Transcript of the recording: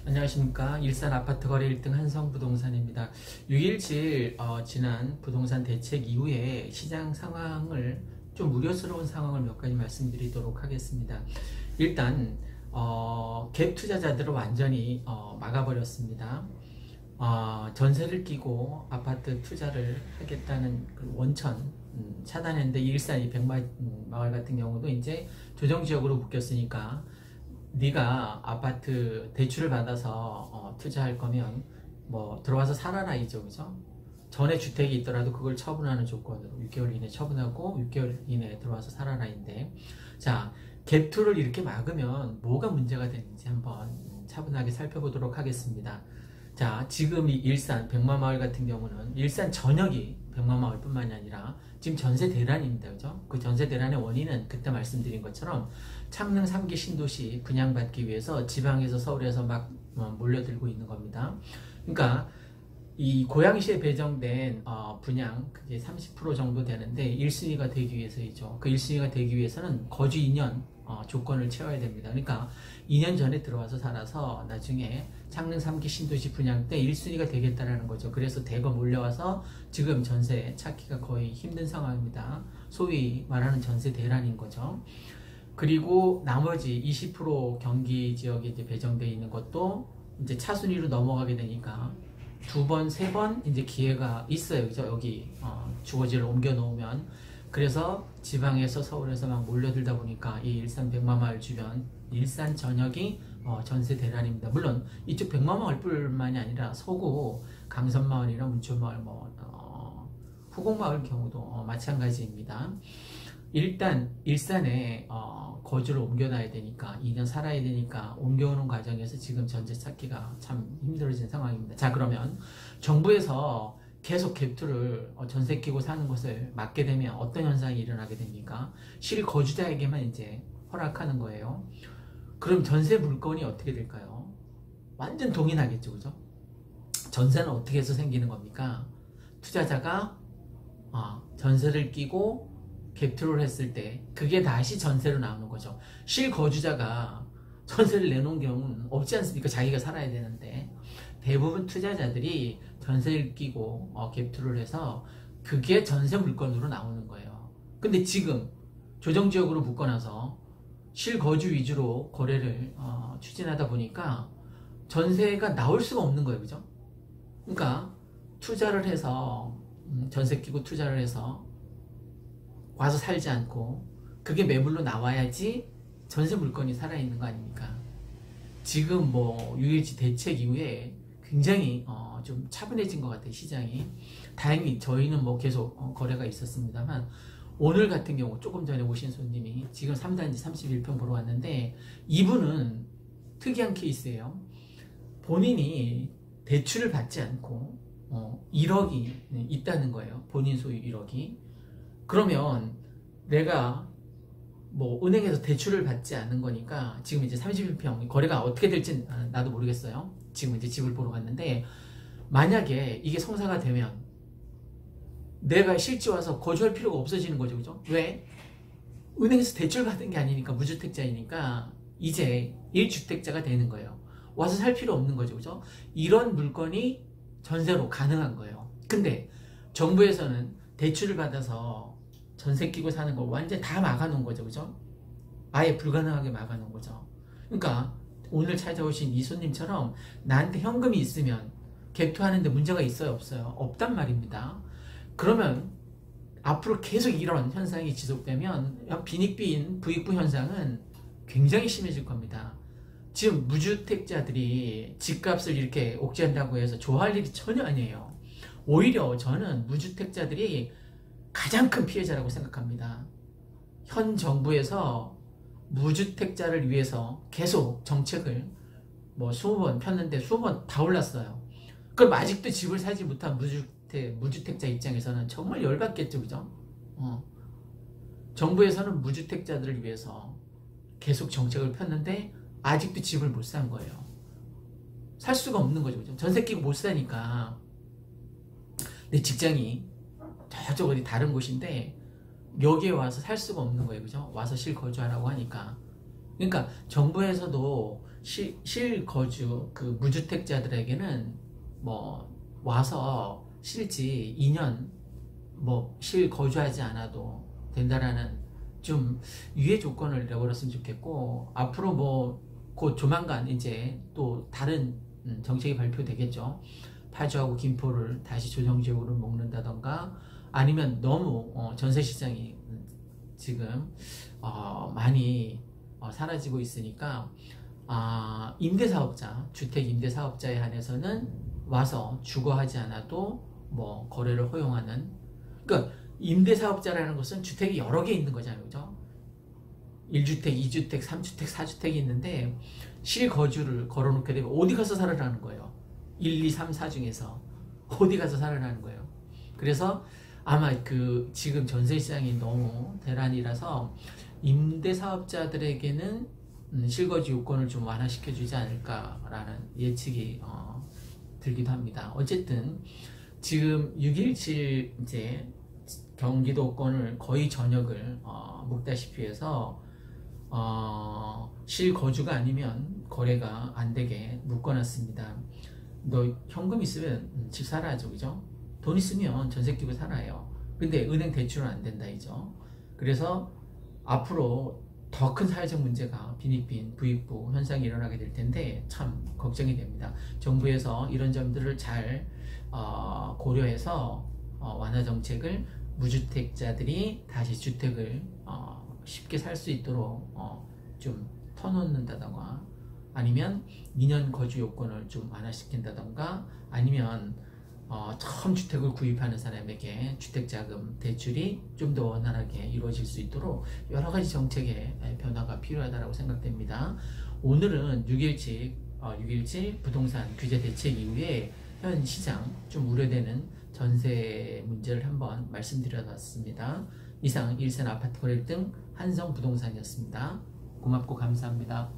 안녕하십니까. 일산 아파트 거래 1등 한성부동산입니다. 6.17 지난 부동산 대책 이후에 시장 상황을 좀 우려스러운 상황을 몇 가지 말씀드리도록 하겠습니다. 일단 갭 투자자들을 완전히 막아버렸습니다. 전세를 끼고 아파트 투자를 하겠다는 그 원천 차단했는데, 일산 이 백마을 같은 경우도 이제 조정지역으로 묶였으니까 네가 아파트 대출을 받아서 투자할 거면 뭐 들어와서 살아라 이죠, 그죠? 전에 주택이 있더라도 그걸 처분하는 조건으로 6개월 이내 처분하고 6개월 이내에 들어와서 살아라인데, 자, 갭투를 이렇게 막으면 뭐가 문제가 되는지 한번 차분하게 살펴보도록 하겠습니다. 자, 지금 이 일산 백마마을 같은 경우는 일산 전역이 백마마을뿐만이 아니라 지금 전세 대란입니다. 그죠? 그 전세 대란의 원인은 그때 말씀드린 것처럼 창릉 3기 신도시 분양받기 위해서 지방에서 서울에서 막 몰려들고 있는 겁니다. 그러니까 이 고양시에 배정된 분양 그게 30% 정도 되는데 1순위가 되기 위해서이죠. 그 1순위가 되기 위해서는 거주 2년 조건을 채워야 됩니다. 그러니까 2년 전에 들어와서 살아서 나중에 창릉 3기 신도시 분양 때 1순위가 되겠다라는 거죠. 그래서 대거 몰려와서 지금 전세 찾기가 거의 힘든 상황입니다. 소위 말하는 전세 대란인 거죠. 그리고 나머지 20% 경기 지역에 이제 배정되어 있는 것도 이제 차순위로 넘어가게 되니까 두 번, 세 번 이제 기회가 있어요. 그죠? 여기 주거지를 옮겨 놓으면. 그래서 지방에서 서울에서 막 몰려들다 보니까 이 일산 백마마을 주변, 일산 전역이 전세 대란입니다. 물론 이쪽 백마마을뿐만이 아니라 서구 강선마을이나 문초마을, 후곡마을 경우도 마찬가지입니다. 일단 일산에 거주를 옮겨놔야 되니까 2년 살아야 되니까 옮겨오는 과정에서 지금 전세 찾기가 참 힘들어진 상황입니다. 자, 그러면 정부에서 계속 갭투를 전세 끼고 사는 것을 막게 되면 어떤 현상이 일어나게 됩니까? 실거주자에게만 이제 허락하는 거예요. 그럼 전세 물건이 어떻게 될까요? 완전 동일하겠죠, 그죠? 전세는 어떻게 해서 생기는 겁니까? 투자자가 전세를 끼고 갭투를 했을 때 그게 다시 전세로 나오는 거죠. 실거주자가 전세를 내놓은 경우는 없지 않습니까? 자기가 살아야 되는데 대부분 투자자들이 전세를 끼고 갭투를 해서 그게 전세 물건으로 나오는 거예요. 근데 지금 조정지역으로 묶어놔서 실거주 위주로 거래를 추진하다 보니까 전세가 나올 수가 없는 거예요. 그죠? 그러니까 투자를 해서 전세 끼고 투자를 해서 와서 살지 않고 그게 매물로 나와야지 전세 물건이 살아있는 거 아닙니까? 지금 뭐 유일지 대책 이후에 굉장히 좀 차분해진 것 같아요, 시장이. 다행히 저희는 뭐 계속 거래가 있었습니다만 오늘 같은 경우 조금 전에 오신 손님이 지금 3단지 31평 보러 왔는데 이분은 특이한 케이스예요. 본인이 대출을 받지 않고 1억이 있다는 거예요. 본인 소유 1억이. 그러면 내가 뭐 은행에서 대출을 받지 않는 거니까 지금 이제 31평 거래가 어떻게 될지 나도 모르겠어요. 지금 이제 집을 보러 갔는데 만약에 이게 성사가 되면 내가 실제 와서 거주할 필요가 없어지는 거죠. 그죠? 왜? 은행에서 대출 받은 게 아니니까, 무주택자이니까 이제 1주택자가 되는 거예요. 와서 살 필요 없는 거죠. 그죠? 이런 물건이 전세로 가능한 거예요. 근데 정부에서는 대출을 받아서 전세 끼고 사는 걸 완전히 다 막아놓은 거죠. 그죠? 아예 불가능하게 막아놓은 거죠. 그러니까 오늘 찾아오신 이 손님처럼 나한테 현금이 있으면 갭투하는데 문제가 있어요? 없어요? 없단 말입니다. 그러면 앞으로 계속 이런 현상이 지속되면 빈익빈 부익부 현상은 굉장히 심해질 겁니다. 지금 무주택자들이 집값을 이렇게 옥죄한다고 해서 좋아할 일이 전혀 아니에요. 오히려 저는 무주택자들이 가장 큰 피해자라고 생각합니다. 현 정부에서 무주택자를 위해서 계속 정책을 뭐 20번 폈는데 20번 다 올랐어요. 그럼 아직도 집을 사지 못한 무주택자 입장에서는 정말 열받겠죠. 그죠? 정부에서는 무주택자들을 위해서 계속 정책을 폈는데 아직도 집을 못 산 거예요. 살 수가 없는 거죠. 그죠? 전세 끼고 못 사니까. 내 직장이 저쪽 어디 다른 곳인데 여기에 와서 살 수가 없는 거예요. 그죠? 와서 실거주하라고 하니까. 그러니까 정부에서도 실거주 그 무주택자들에게는 뭐 와서 실지 2년 뭐 실거주하지 않아도 된다라는 좀 유예 조건을 내버렸으면 좋겠고, 앞으로 뭐 곧 조만간 이제 또 다른 정책이 발표되겠죠. 파주하고 김포를 다시 조정지역으로 먹는다던가, 아니면 너무 전세 시장이 지금 많이 사라지고 있으니까 임대사업자, 주택 임대사업자에 한해서는 와서 주거하지 않아도 뭐 거래를 허용하는, 그러니까 임대사업자라는 것은 주택이 여러 개 있는 거잖아요, 그죠? 1주택, 2주택, 3주택, 4주택이 있는데 실거주를 걸어놓게 되면 어디 가서 살아라는 거예요. 1, 2, 3, 4 중에서 어디 가서 살아라는 거예요. 그래서 아마 그 지금 전세시장이 너무 대란이라서 임대사업자들에게는 실거주 요건을 좀 완화시켜주지 않을까라는 예측이 들기도 합니다. 어쨌든 지금 6.17 이제 경기도권을 거의 전역을 먹다시피 해서 실거주가 아니면 거래가 안 되게 묶어놨습니다. 너 현금 있으면 집 살아야죠, 그죠? 돈 있으면 전세 끼고 살아요. 근데 은행 대출은 안 된다, 이죠? 그래서 앞으로 더 큰 사회적 문제가 빈익빈, 부익부 현상이 일어나게 될 텐데 참 걱정이 됩니다. 정부에서 이런 점들을 잘 고려해서 완화 정책을 무주택자들이 다시 주택을 쉽게 살 수 있도록 좀 터놓는다던가, 아니면 2년 거주 요건을 좀 완화시킨다던가, 아니면 처음 주택을 구입하는 사람에게 주택자금 대출이 좀 더 원활하게 이루어질 수 있도록 여러 가지 정책의 변화가 필요하다고 생각됩니다. 오늘은 6.17 부동산 규제 대책 이후에 현 시장 좀 우려되는 전세 문제를 한번 말씀드려봤습니다. 이상 일산 아파트 거래 등 한성부동산이었습니다. 고맙고 감사합니다.